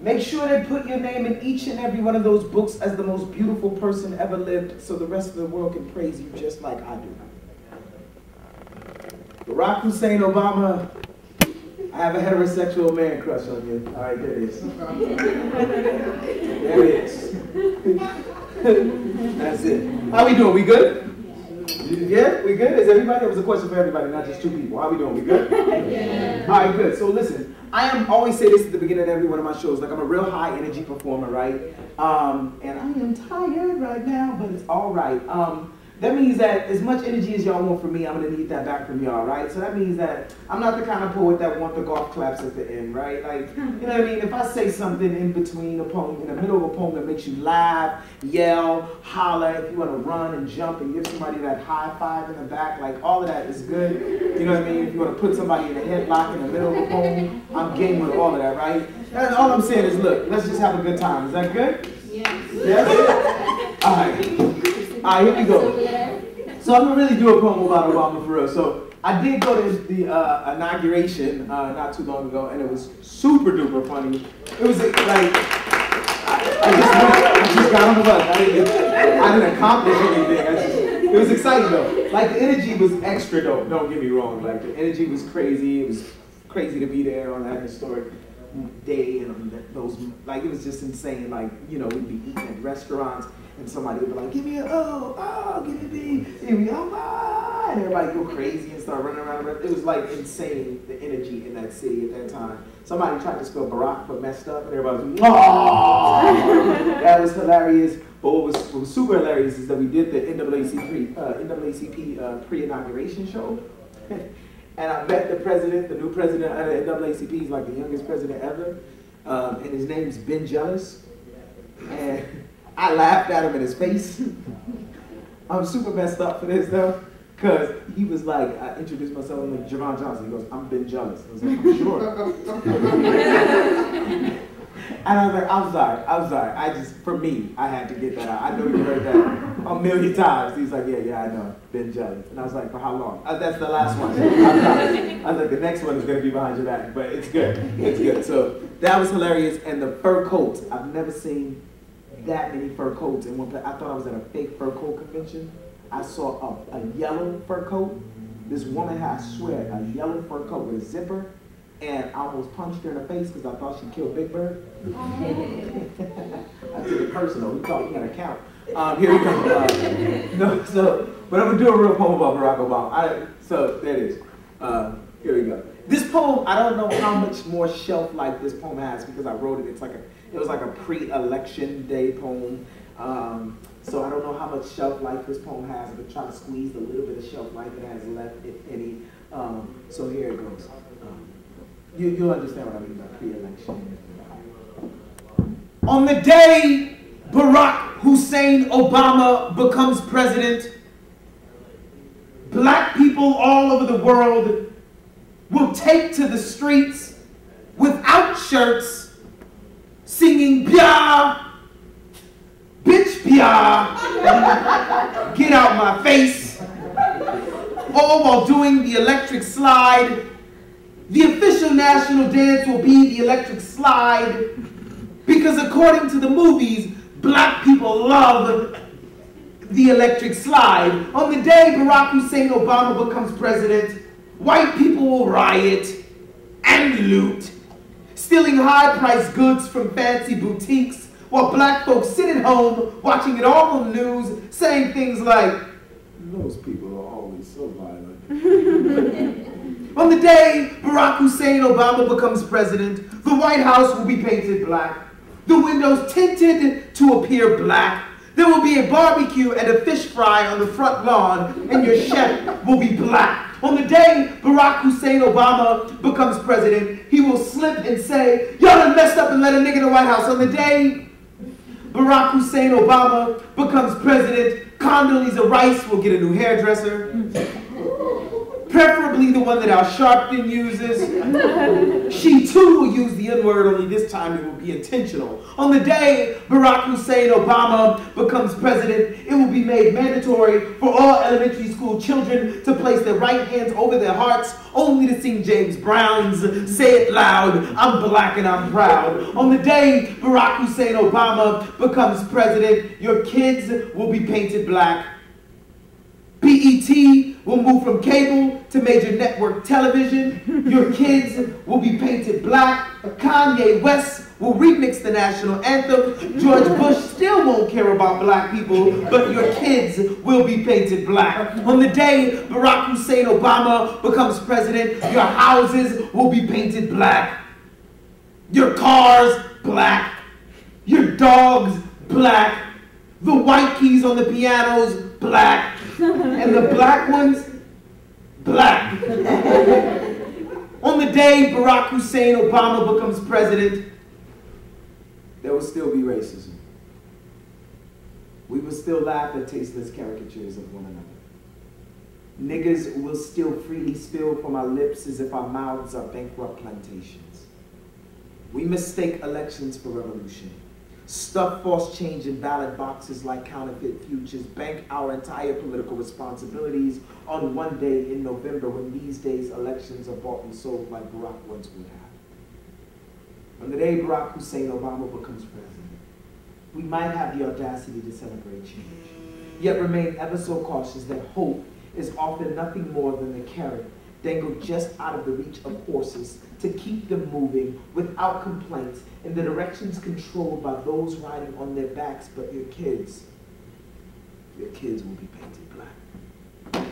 Make sure they put your name in each and every one of those books as the most beautiful person ever lived, so the rest of the world can praise you just like I do. Barack Hussein Obama, I have a heterosexual man crush on you. All right, there it is. There it is. That's it. How we doing? We good? Yeah, we good? Is everybody? That was a question for everybody, not just two people. How we doing? We good? Yeah. All right, good. So listen, always say this at the beginning of every one of my shows, like I'm a real high energy performer, right? And I am tired right now, but it's all right. That means that as much energy as y'all want from me, I'm going to need that back from y'all, right? So that means that I'm not the kind of poet that want the golf claps at the end, right? Like, you know what I mean? If I say something in between a poem, in the middle of a poem that makes you laugh, yell, holler, if you want to run and jump and give somebody that high five in the back, like all of that is good. You know what I mean? If you want to put somebody in a headlock in the middle of a poem, I'm game with all of that, right? And all I'm saying is, look, let's just have a good time. Is that good? Yes. Yes? All right. All right, here we go. So I'm going to really do a poem about Obama for real. So I did go to the inauguration not too long ago, and it was super duper funny. It was like, I just got on the bus. I didn't accomplish anything. It was exciting though. Like the energy was extra though, don't get me wrong. Like the energy was crazy. It was crazy to be there on that historic day, and those, like, it was just insane. Like, you know, we'd be eating at restaurants and somebody would be like, give me a give me a B, give me a and everybody go crazy and start running around. It was like insane, the energy in that city at that time. Somebody tried to spell Barack but messed up, and everybody was like, oh! That was hilarious. But what was super hilarious is that we did the NAACP pre-inauguration show. And I met the president, the new president of the NAACP. He's like the youngest president ever. And his name's Ben Jealous. And I laughed at him in his face. I'm super messed up for this though. Because he was like, I introduced myself, I'm like, Javon Johnson. He goes, I'm Ben Jealous. I was like, I'm sure. And I was like, I'm sorry. For me, I had to get that out. I know you heard that a million times. He's like, yeah, I know, Ben Jealous. And I was like, for how long? That's the last one. I was like, the next one is going to be behind your back, but it's good. It's good. So that was hilarious. And the fur coats, I've never seen that many fur coats in one place. I thought I was at a fake fur coat convention. I saw a yellow fur coat. This woman had, I swear, a yellow fur coat with a zipper. And I almost punched her in the face because I thought she killed Big Bird. I took it personal. We thought we had a count. Here we go. But I'm going to do a real poem about Barack Obama. So there it is. Here we go. This poem, I don't know how much more shelf life this poem has because I wrote it. It was like a pre-election day poem. So I don't know how much shelf life this poem has. I'm going to try to squeeze the little bit of shelf life it has left, if any. So here it goes. You'll understand what I mean by pre-election. On the day Barack Hussein Obama becomes president, black people all over the world will take to the streets without shirts, singing "Bia, bitch Bia, get out my face," all while doing the electric slide. The official national dance will be the electric slide because according to the movies, black people love the electric slide. On the day Barack Hussein Obama becomes president, white people will riot and loot, stealing high-priced goods from fancy boutiques while black folks sit at home watching it all on the news, saying things like, "Those people are always so violent." On the day Barack Hussein Obama becomes president, the White House will be painted black, the windows tinted to appear black. There will be a barbecue and a fish fry on the front lawn, and your chef will be black. On the day Barack Hussein Obama becomes president, he will slip and say, "Y'all done messed up and let a nigga in the White House." On the day Barack Hussein Obama becomes president, Condoleezza Rice will get a new hairdresser. preferably the one that Al Sharpton uses. She too will use the N-word, only this time it will be intentional. On the day Barack Hussein Obama becomes president, it will be made mandatory for all elementary school children to place their right hands over their hearts, only to sing James Brown's "Say It Loud, I'm Black and I'm Proud." On the day Barack Hussein Obama becomes president, your kids will be painted black. BET will move from cable to major network television. Your kids will be painted black. Kanye West will remix the national anthem. George Bush still won't care about black people, but your kids will be painted black. On the day Barack Hussein Obama becomes president, your houses will be painted black. Your cars, black. Your dogs, black. The white keys on the pianos, black. And the black ones, black. On the day Barack Hussein Obama becomes president, there will still be racism. We will still laugh at tasteless caricatures of one another. Niggas will still freely spill from our lips as if our mouths are bankrupt plantations. We mistake elections for revolution. Stuff false change in ballot boxes like counterfeit futures, bank our entire political responsibilities on one day in November when these days elections are bought and sold like Barack once would have. On the day Barack Hussein Obama becomes president, we might have the audacity to celebrate change, yet remain ever so cautious that hope is often nothing more than the carrot dangled just out of the reach of horses to keep them moving without complaint in the directions controlled by those riding on their backs. But your kids will be painted black.